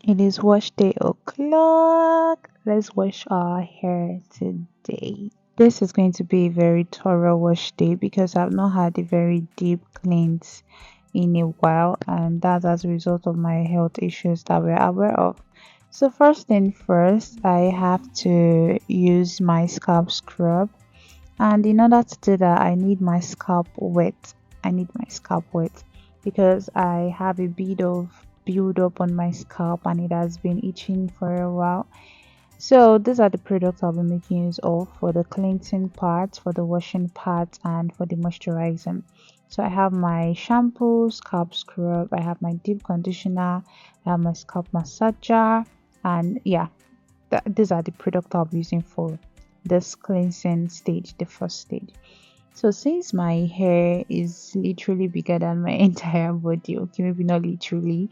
It is wash day o'clock. Let's wash our hair today. This is going to be a very thorough wash day because I've not had a very deep cleanse in a while, and that's as a result of my health issues that we're aware of. So, first thing first, I have to use my scalp scrub, and in order to do that, I need my scalp wet. I need my scalp wet because I have a bit of build up on my scalp and it has been itching for a while. So these are the products I'll be making use of for the cleansing part, for the washing part, and for the moisturizing. So I have my shampoo, scalp scrub, I have my deep conditioner, I have my scalp massager, and yeah, these are the products I'll be using for this cleansing stage, the first stage. So since my hair is literally bigger than my entire body, okay, maybe not literally,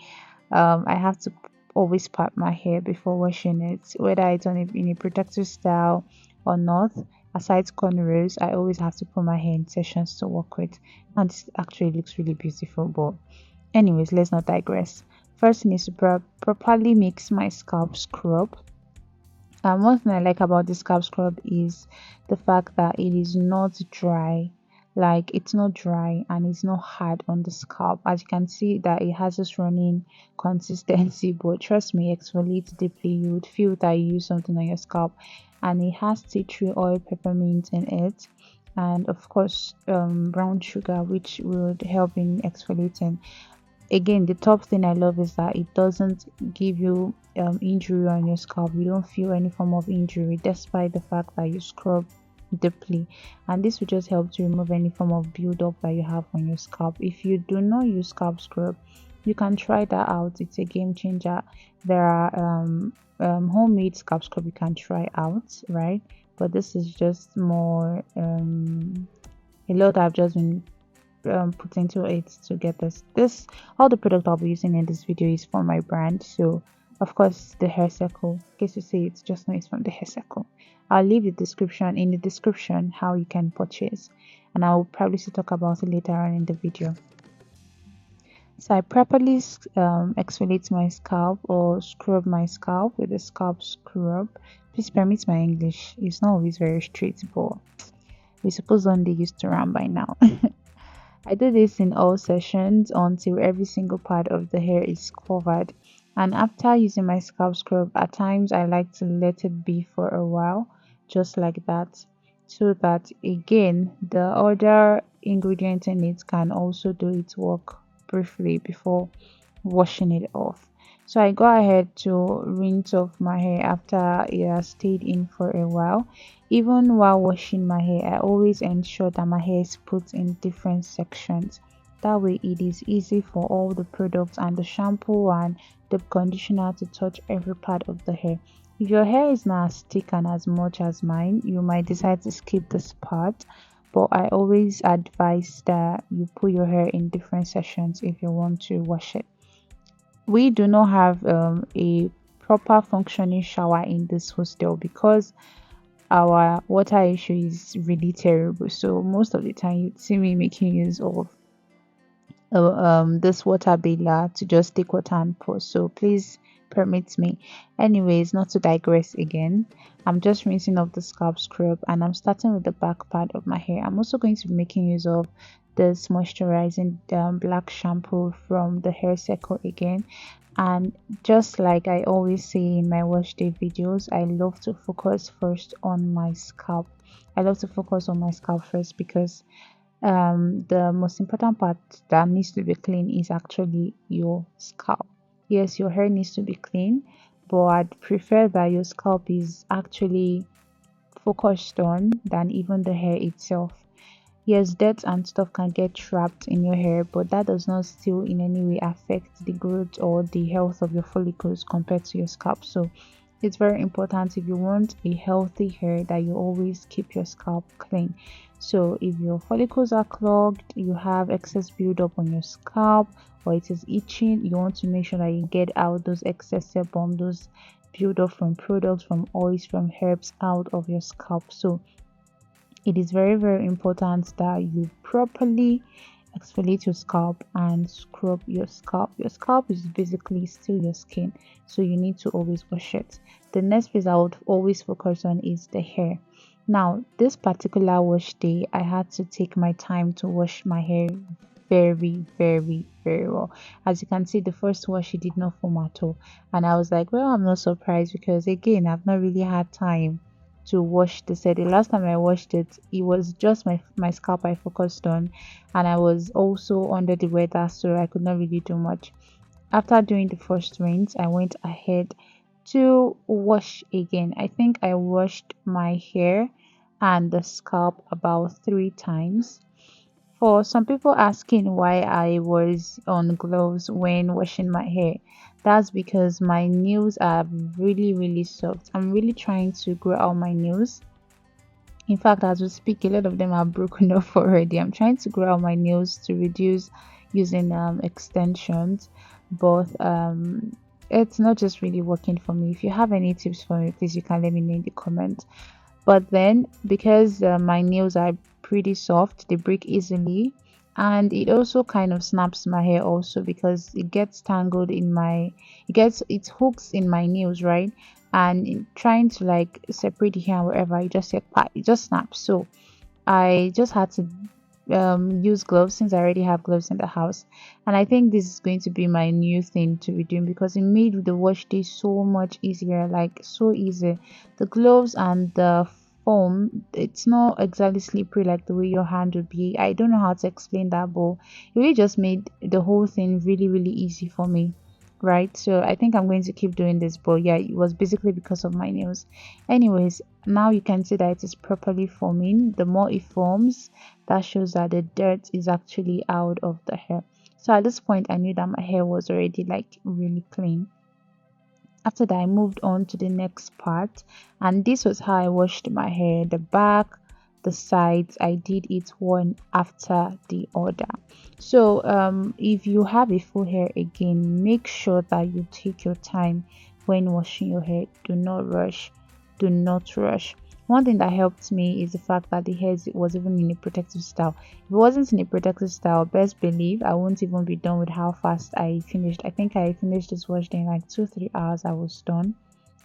I have to always part my hair before washing it, whether it's on in a protective style or not. Aside cornrows, I always have to put my hair in sections to work with, and this actually looks really beautiful. But anyways, let's not digress. First thing is to properly mix my scalp scrub. One thing I like about this scalp scrub is the fact that it is not dry. Like it's not dry and it's not hard on the scalp. As you can see that it has this running consistency, but trust me, exfoliate deeply, you would feel that you use something on your scalp. And it has tea tree oil, peppermint in it, and of course brown sugar, which would help in exfoliating. Again, the top thing I love is that it doesn't give you injury on your scalp. You don't feel any form of injury despite the fact that you scrub deeply, and this will just help to remove any form of buildup that you have on your scalp. If you do not use scalp scrub, you can try that out. It's a game changer. There are homemade scalp scrub you can try out, right? But this is just more a lot I've just been put into it to get this all the product I'll be using in this video is from my brand. So of course the hair circle, in case you see it's just know it's from the hair circle. I'll leave the description in the description how you can purchase, and I'll probably still talk about it later on in the video. So I properly exfoliate my scalp or scrub my scalp with a scalp scrub. Please permit my English, it's not always very straight, but we suppose one day used to run by now. I do this in all sessions until every single part of the hair is covered. And after using my scalp scrub, at times I like to let it be for a while, just like that, so that again the other ingredient in it can also do its work briefly before washing it off. So I go ahead to rinse off my hair after it has stayed in for a while. Even while washing my hair, I always ensure that my hair is put in different sections. That way it is easy for all the products and the shampoo and the conditioner to touch every part of the hair. If your hair is not as thick and as much as mine, you might decide to skip this part, but I always advise that you put your hair in different sections if you want to wash it. We do not have a proper functioning shower in this hostel because our water issue is really terrible. So most of the time you see me making use of this water bailer to just take water and pour. So please permit me. Anyways, not to digress again, I'm just rinsing off the scalp scrub and I'm starting with the back part of my hair. I'm also going to be making use of this moisturizing black shampoo from the hair circle again. And just like I always say in my wash day videos, I love to focus first on my scalp. I love to focus on my scalp first because the most important part that needs to be clean is actually your scalp. Yes, your hair needs to be clean, but I'd prefer that your scalp is actually focused on than even the hair itself. Yes, dirt and stuff can get trapped in your hair, but that does not still in any way affect the growth or the health of your follicles compared to your scalp. So it's very important if you want a healthy hair that you always keep your scalp clean. So if your follicles are clogged, you have excess buildup on your scalp, or it is itching, you want to make sure that you get out those excess sebum, those buildup from products, from oils, from herbs out of your scalp. So it is very important that you properly exfoliate your scalp and scrub your scalp. Your scalp is basically still your skin, so you need to always wash it. The next place I would always focus on is the hair. Now, this particular wash day, I had to take my time to wash my hair very, very, very well. As you can see, the first wash it did not foam at all, and I was like, well, I'm not surprised because again, I've not really had time to wash the set. The last time I washed it, it was just my scalp I focused on, and I was also under the weather, so I could not really do much. After doing the first rinse, I went ahead to wash again. I think I washed my hair and the scalp about 3 times. For some people asking why I was on gloves when washing my hair, that's because my nails are really, really soft. I'm really trying to grow out my nails. In fact, as we speak, a lot of them are broken off already. I'm trying to grow out my nails to reduce using extensions, but it's not just really working for me. If you have any tips for me, please you can let me know in the comments. But then because my nails are pretty soft, they break easily, and it also kind of snaps my hair also because it gets tangled in my, it hooks in my nails, right? And in trying to like separate the hair and wherever, it just like it just snaps. So I just had to use gloves since I already have gloves in the house, and I think this is going to be my new thing to be doing because it made the wash day so much easier, like so easy. The gloves and the foam, it's not exactly slippery like the way your hand would be. I don't know how to explain that, but it really just made the whole thing really, really easy for me, right? So I think I'm going to keep doing this, but yeah, it was basically because of my nails. Anyways, now you can see that it is properly foaming. The more it forms, that shows that the dirt is actually out of the hair. So at this point, I knew that my hair was already like really clean. After that, I moved on to the next part, and this was how I washed my hair. The back, the sides, I did it one after the other. So if you have a full hair, again, make sure that you take your time when washing your hair. Do not rush. Do not rush. One thing that helped me is the fact that the hair was even in a protective style. If it wasn't in a protective style, best believe I won't even be done with how fast I finished. I think I finished this wash day in like 2-3 hours. I was done.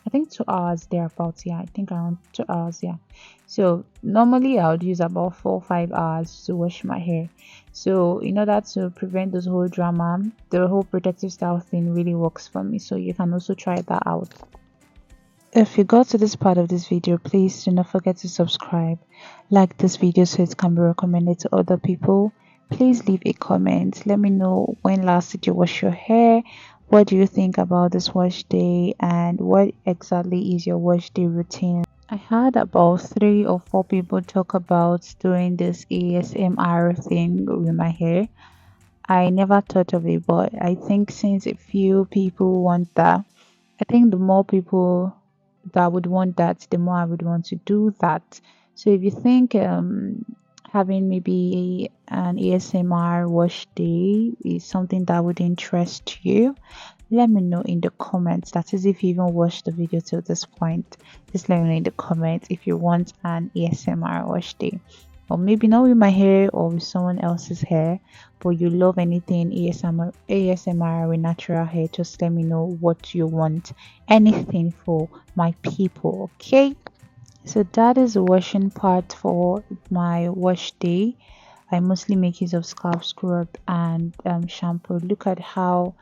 I think 2 hours thereabouts. Yeah, I think around 2 hours. Yeah. So normally I would use about 4 or 5 hours to wash my hair. So in order to prevent this whole drama, the whole protective style thing really works for me. So you can also try that out. If you got to this part of this video, please do not forget to subscribe, like this video so it can be recommended to other people. Please leave a comment. Let me know when last did you wash your hair, what do you think about this wash day, and what exactly is your wash day routine. I had about 3 or 4 people talk about doing this ASMR thing with my hair. I never thought of it, but I think since a few people want that, I think the more people that would want that, the more I would want to do that. So if you think having maybe an ASMR wash day is something that would interest you, let me know in the comments. That is, if you even watched the video till this point, just let me know in the comments if you want an ASMR wash day, or maybe not with my hair or with someone else's hair, but you love anything ASMR with natural hair. Just let me know what you want, anything for my people. Okay, so that is the washing part for my wash day. I mostly make use of scalp scrub and shampoo. Look at how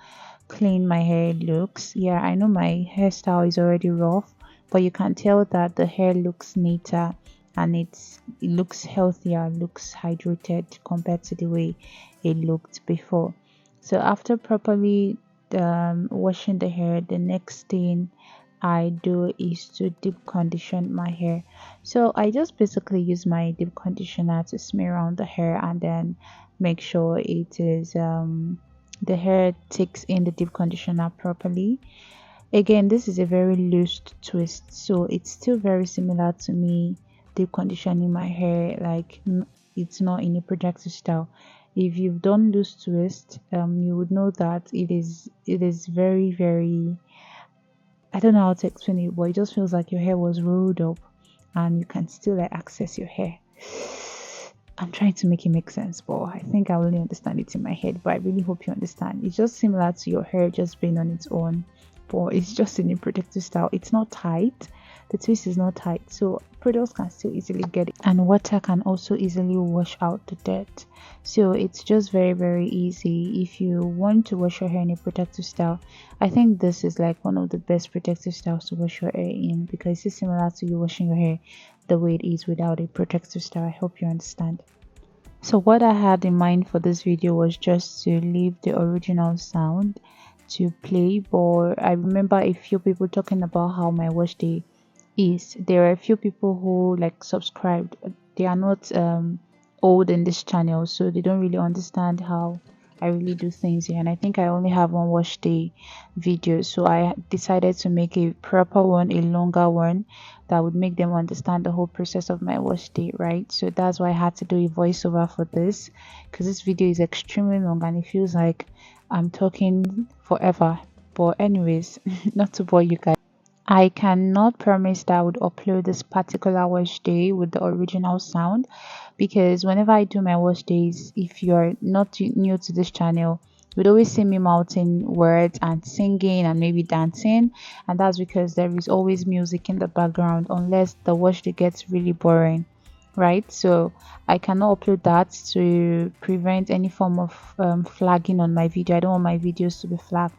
clean my hair looks. Yeah, I know my hairstyle is already rough, but you can tell that the hair looks neater and it looks healthier, looks hydrated compared to the way it looked before. So after properly washing the hair, the next thing I do is to deep condition my hair. So I just basically use my deep conditioner to smear around the hair and then make sure it is the hair takes in the deep conditioner properly. Again, this is a very loose twist, so it's still very similar to me deep conditioning my hair, like it's not in a protective style. If you've done loose twist, you would know that it is very, very, I don't know how to explain it, but it just feels like your hair was rolled up and you can still like access your hair. I'm trying to make it make sense, but I think I only understand it in my head. But I really hope you understand. It's just similar to your hair just being on its own, but it's just in a protective style. It's not tight. The twist is not tight, so products can still easily get it, and water can also easily wash out the dirt. So it's just very, very easy if you want to wash your hair in a protective style. I think this is like one of the best protective styles to wash your hair in because it's similar to you washing your hair the way it is without a protective style. I hope you understand. So what I had in mind for this video was just to leave the original sound to play, but I remember a few people talking about how my wash day is. There are a few people who like subscribed. They are not old in this channel, so they don't really understand how I really do things here. And I think I only have one wash day video, so I decided to make a proper one, a longer one that would make them understand the whole process of my wash day, right? So that's why I had to do a voiceover for this, because this video is extremely long and it feels like I'm talking forever. But anyways, not to bore you guys, I cannot promise that I would upload this particular wash day with the original sound, because whenever I do my wash days, if you're not new to this channel, you'd always see me mouthing words and singing and maybe dancing, and that's because there is always music in the background unless the wash day gets really boring, right? So I cannot upload that to prevent any form of flagging on my video. I don't want my videos to be flagged.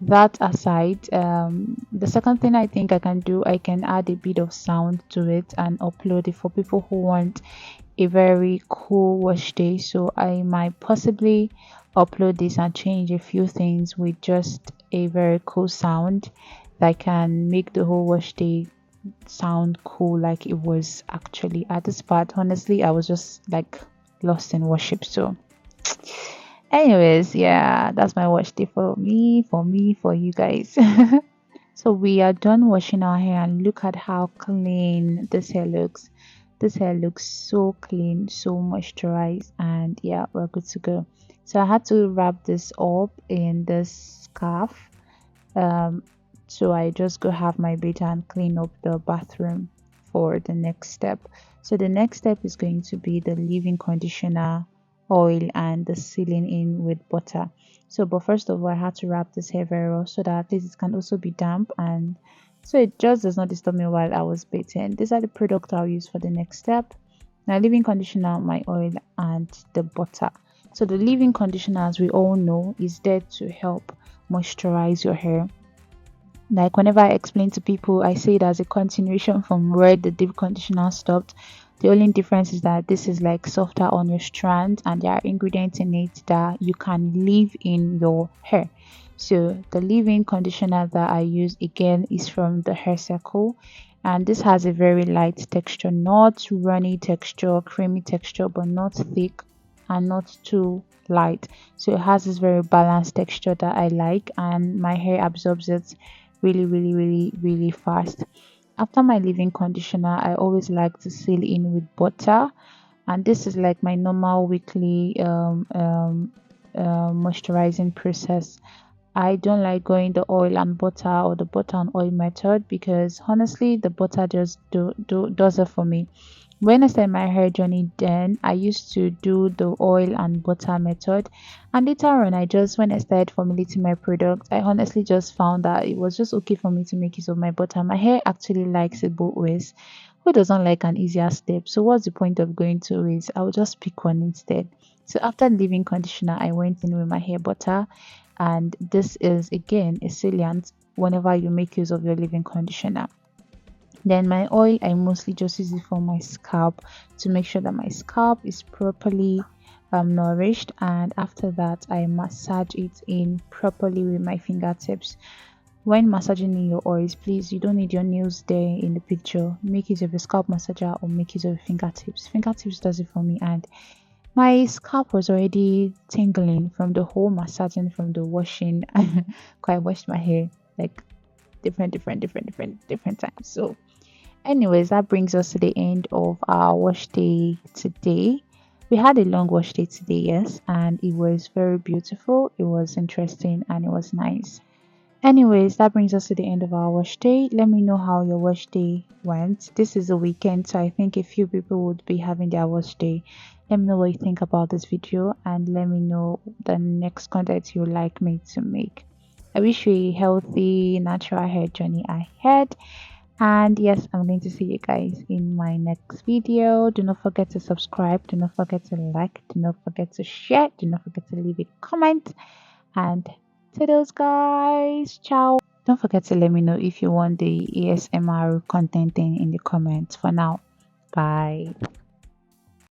That aside, the second thing I think I can do, I can add a bit of sound to it and upload it for people who want a very cool wash day. So I might possibly upload this and change a few things with just a very cool sound that can make the whole wash day sound cool, like it was actually at this part. Honestly, I was just like lost in worship. So anyways, yeah, that's my wash day for me, for you guys. So we are done washing our hair, and look at how clean this hair looks. This hair looks so clean, so moisturized, and yeah, we're good to go. So I had to wrap this up in this scarf. So I just go have my bath and clean up the bathroom for the next step. So the next step is going to be the leave-in conditioner, oil, and the sealing in with butter. So but first of all, I had to wrap this hair very well so that at least it can also be damp, and so it just does not disturb me while I was bathing. These are the products I'll use for the next step: my leave-in conditioner, my oil, and the butter. So the leave-in conditioner, as we all know, is there to help moisturize your hair. Like whenever I explain to people, I say it as a continuation from where the deep conditioner stopped. The only difference is that this is like softer on your strands, and there are ingredients in it that you can leave in your hair. So the leave-in conditioner that I use again is from the Hair Circle, and this has a very light texture, not runny texture, creamy texture, but not thick and not too light. So it has this very balanced texture that I like, and my hair absorbs it really, really, really, really fast. After my leave-in conditioner, I always like to seal in with butter, and this is like my normal weekly moisturizing process. I don't like going the oil and butter or the butter and oil method, because honestly the butter just does it for me. When I started my hair journey, then I used to do the oil and butter method, and later on when I started formulating my product, I honestly just found that it was just okay for me to make use of my butter. My hair actually likes it both ways. Who doesn't like an easier step? So what's the point of going two ways? I will just pick one instead. So after leave-in conditioner, I went in with my hair butter, and this is again a sealant whenever you make use of your leave-in conditioner. Then my oil, I mostly just use it for my scalp to make sure that my scalp is properly nourished, and after that I massage it in properly with my fingertips. When massaging in your oils, please, you don't need your nails there in the picture. Make use of a scalp massager or make use of fingertips. Fingertips does it for me, and my scalp was already tingling from the whole massaging, from the washing. Quite washed my hair like different times. So anyways, that brings us to the end of our wash day today. We had a long wash day today, yes, and it was very beautiful, it was interesting, and it was nice. Anyways, that brings us to the end of our wash day. Let me know how your wash day went. This is a weekend, so I think a few people would be having their wash day Let me know what you think about this video and let me know the next content you would like me to make. I wish you a healthy natural hair journey ahead. And yes, I'm going to see you guys in my next video. Do not forget to subscribe. Do not forget to like. Do not forget to share. Do not forget to leave a comment. And to those guys, ciao. Don't forget to let me know if you want the ASMR content thing in the comments. For now, bye.